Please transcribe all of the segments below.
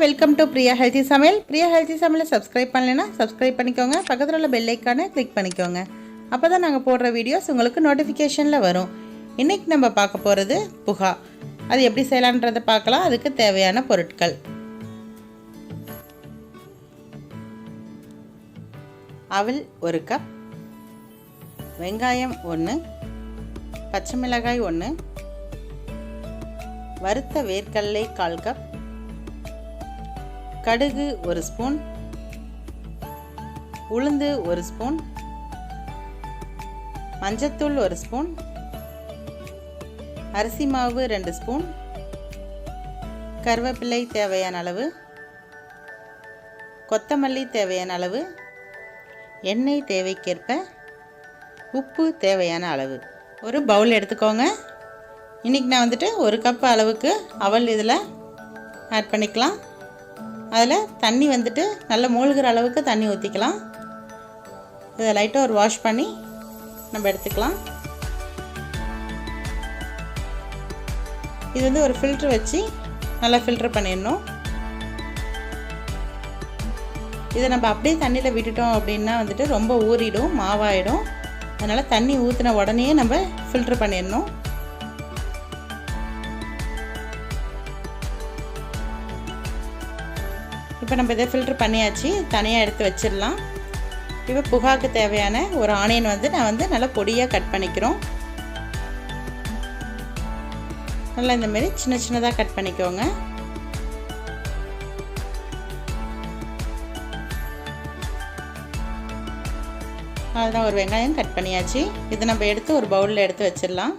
Welcome to Priya healthy சமையல். Priya healthy சமையலை subscribe பண்ணலைன்னா சப்ஸ்கிரைப் பண்ணிக்கோங்க. பக்கத்தில் உள்ள பெல் ஐக்கானை கிளிக் பண்ணிக்கோங்க. அப்போ தான் நாங்கள் போடுற வீடியோஸ் உங்களுக்கு நோட்டிஃபிகேஷனில் வரும். இன்றைக்கி நம்ம பார்க்க போகிறது புகா. அது எப்படி செய்யலான்றதை பார்க்கலாம். அதுக்கு தேவையான பொருட்கள்: அவல் 1 கப், வெங்காயம் 1, பச்சை மிளகாய் 1, வறுத்த வேர்க்கடலை 1/4 கப், கடுகு 1 ஸ்பூன், உளுந்து 1 ஸ்பூன், மஞ்சத்தூள் 1 ஸ்பூன், அரிசி மாவு 2 ஸ்பூன், கருவேப்பிலை தேவையான அளவு, கொத்தமல்லி தேவையான அளவு, எண்ணெய் தேவைக்கேற்ப, உப்பு தேவையான அளவு. ஒரு பவுல் எடுத்துக்கோங்க. இன்றைக்கி நான் 1 கப் அளவுக்கு அவல் இதில் ஆட் பண்ணிக்கலாம். அதில் தண்ணி நல்லா மூழ்கிற அளவுக்கு தண்ணி ஊற்றிக்கலாம். இதை லைட்டாக ஒரு வாஷ் பண்ணி நம்ம எடுத்துக்கலாம். இது ஒரு ஃபில்ட்ரு வச்சு நல்லா ஃபில்ட்ரு பண்ணிடணும். இதை நம்ம அப்படியே தண்ணியில் விட்டுட்டோம் அப்படின்னா ரொம்ப ஊறிடும், மாவாயிடும். அதனால் தண்ணி ஊற்றின உடனே நம்ம ஃபில்ட்ரு பண்ணிடணும். இப்போ நம்ம இதை ஃபில்ட்ரு பண்ணியாச்சு, தனியாக எடுத்து வச்சிடலாம். இப்போ புகாவுக்கு தேவையான ஒரு ஆனியன் நான் நல்லா பொடியாக கட் பண்ணிக்கிறோம். நல்லா இந்தமாரி சின்ன சின்னதாக கட் பண்ணிக்கோங்க. அதுதான் ஒரு வெங்காயம் கட் பண்ணியாச்சு. இதை நம்ம எடுத்து ஒரு பவுலில் எடுத்து வச்சிடலாம்.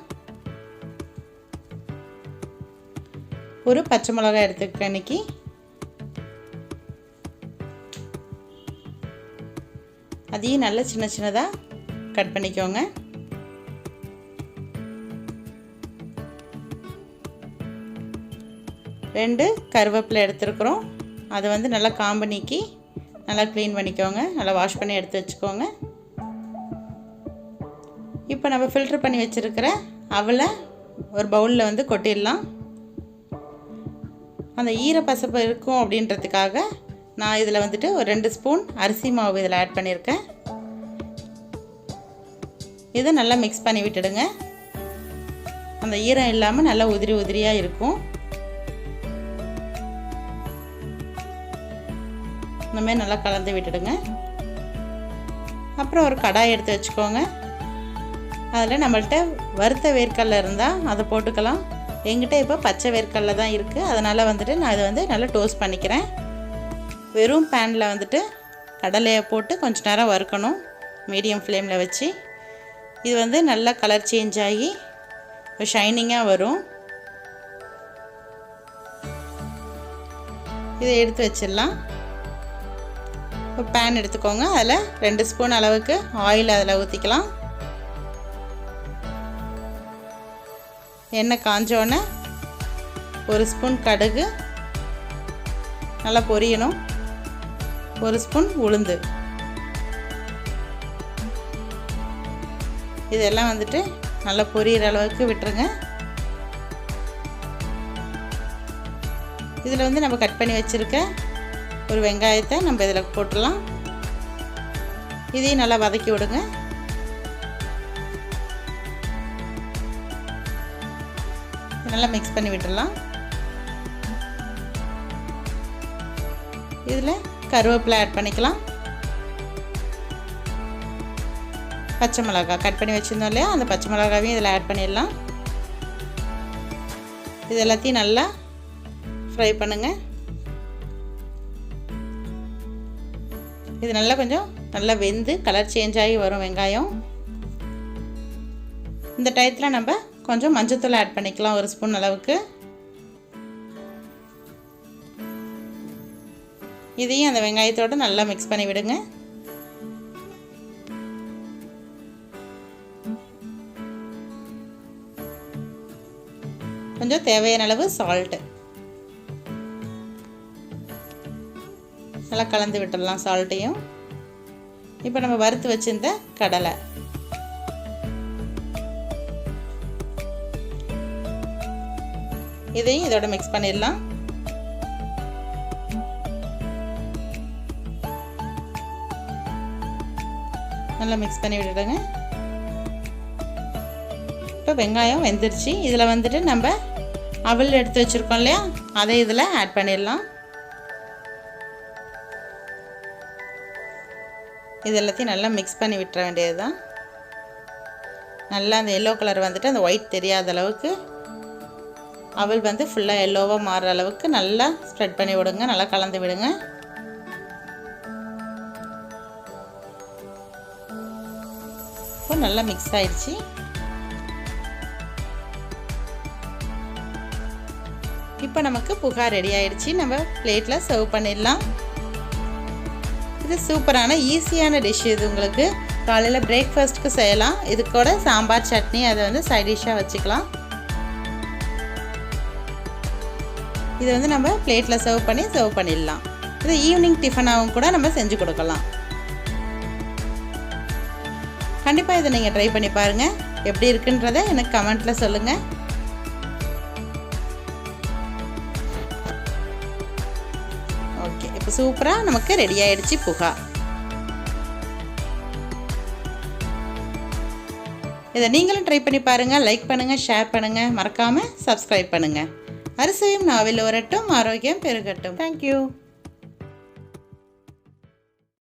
ஒரு பச்சை மிளகாய் எடுத்துக்கிறேன் இன்றைக்கி. அதையும் நல்லா சின்ன சின்னதாக கட் பண்ணிக்கோங்க. ரெண்டு கருவேப்பிலை எடுத்துருக்குறோம். அதை நல்லா காம்பு நீக்கி நல்லா க்ளீன் பண்ணிக்கோங்க. நல்லா வாஷ் பண்ணி எடுத்து வச்சுக்கோங்க. இப்போ நம்ம ஃபில்ட்ரு பண்ணி வச்சுருக்கிற அவலை ஒரு பவுலில் கொட்டிடலாம். அந்த ஈரப்பசப்பு இருக்கும் அப்படின்றதுக்காக நான் இதில் ஒரு 2 ஸ்பூன் அரிசி மாவு இதில் ஆட் பண்ணியிருக்கேன். இதை நல்லா மிக்ஸ் பண்ணி விட்டுடுங்க. அந்த ஈரம் இல்லாமல் நல்லா உதிரி உதிரியாக இருக்கும். இந்தமாதிரி நல்லா கலந்து விட்டுடுங்க. அப்புறம் ஒரு கடாய் எடுத்து வச்சுக்கோங்க. அதில் நம்மள்கிட்ட வறுத்த வேர்க்கடலை இருந்தால் அதை போட்டுக்கலாம். எங்கிட்ட இப்போ பச்சை வேர்க்கடலை தான் இருக்குது. அதனால் நான் இதை நல்லா டோஸ்ட் பண்ணிக்கிறேன். வெறும் பேனில் கடலையை போட்டு கொஞ்சம் நேரம் வறுக்கணும், மீடியம் ஃப்ளேமில் வச்சு. இது நல்லா கலர் சேஞ்ச் ஆகி ஷைனிங்காக வரும். இதை எடுத்து வச்சிடலாம். இப்போ பேன் எடுத்துக்கோங்க. அதில் 2 ஸ்பூன் அளவுக்கு ஆயில் அதில் ஊற்றிக்கலாம். எண்ணெய் காஞ்சோன்னே 1 ஸ்பூன் கடுகு நல்லா பொரியணும். 1 ஸ்பூன் உளுந்து. இதெல்லாம் நல்லா பொரியிற அளவுக்கு விட்டுருங்க. இதில் நம்ம கட் பண்ணி வச்சுருக்க ஒரு வெங்காயத்தை நம்ம இதில் போட்டுடலாம். இதையும் நல்லா வதக்கி விடுங்க. நல்லா மிக்ஸ் பண்ணி விட்டுடலாம். இதில் கருவேப்பிலை ஆட் பண்ணிக்கலாம். பச்சை மிளகாய் கட் பண்ணி வச்சுருந்தோம் இல்லையா, அந்த பச்சை மிளகாவையும் இதில் ஆட் பண்ணிடலாம். இது எல்லாத்தையும் நல்லா ஃப்ரை பண்ணுங்கள். இது கொஞ்சம் நல்லா வெந்து கலர் சேஞ்ச் ஆகி வரும் வெங்காயம். இந்த டயத்தில் நம்ம கொஞ்சம் மஞ்சத்தூள் ஆட் பண்ணிக்கலாம், 1 ஸ்பூன் அளவுக்கு. இதையும் அந்த வெங்காயத்தோடு நல்லா மிக்ஸ் பண்ணி விடுங்க. கொஞ்சம் தேவையான அளவு சால்ட்டு நல்லா கலந்து விட்டுடலாம் சால்ட்டையும். இப்போ நம்ம வறுத்து வச்சிருந்த கடலை இதையும் இதோட மிக்ஸ் பண்ணிடலாம். நல்லா மிக்ஸ் பண்ணி விட்டுடுங்க. இப்போ வெங்காயம் வெந்துருச்சு. இதில் வந்துட்டு நம்ம அவல் எடுத்து வச்சுருக்கோம் இல்லையா, அதை இதில் ஆட் பண்ணிடலாம். இது எல்லாத்தையும் நல்லா மிக்ஸ் பண்ணி விட்டுற வேண்டியது தான். நல்லா அந்த எல்லோ கலர் வந்துட்டு அந்த ஒயிட் தெரியாத அளவுக்கு அவல் வந்து ஃபுல்லாக எல்லோவாக மாறுற அளவுக்கு நல்லா ஸ்ப்ரெட் பண்ணி விடுங்க. நல்லா கலந்து விடுங்க. இப்போ நல்லா மிக்ஸ் ஆயிடுச்சு. இப்போ நமக்கு புகா ரெடி ஆயிடுச்சு. நம்ம பிளேட்டில் சர்வ் பண்ணிடலாம். இது சூப்பரான ஈஸியான டிஷ். இது உங்களுக்கு காலையில் பிரேக்ஃபாஸ்ட்டுக்கு செய்யலாம். இது கூட சாம்பார் சட்னி அதை வந்து சைட் டிஷ்ஷாக வச்சுக்கலாம். இதை வந்து நம்ம பிளேட்டில் சர்வ் பண்ணிடலாம். இது ஈவினிங் டிஃபனாகவும் கூட நம்ம செஞ்சு கொடுக்கலாம். கண்டிப்பாக இதை நீங்கள் ட்ரை பண்ணி பாருங்கள். எப்படி இருக்குன்றதை எனக்கு கமெண்ட்டில் சொல்லுங்கள். ஓகே, இப்போ சூப்பராக நமக்கு ரெடி ஆகிடுச்சு புகா. இதை நீங்களும் ட்ரை பண்ணி பாருங்கள். லைக் பண்ணுங்கள், ஷேர் பண்ணுங்கள், மறக்காமல் சப்ஸ்கிரைப் பண்ணுங்கள். அரிசியும் நாவில் வரட்டும், ஆரோக்கியம் பெருகட்டும். தேங்க்யூ.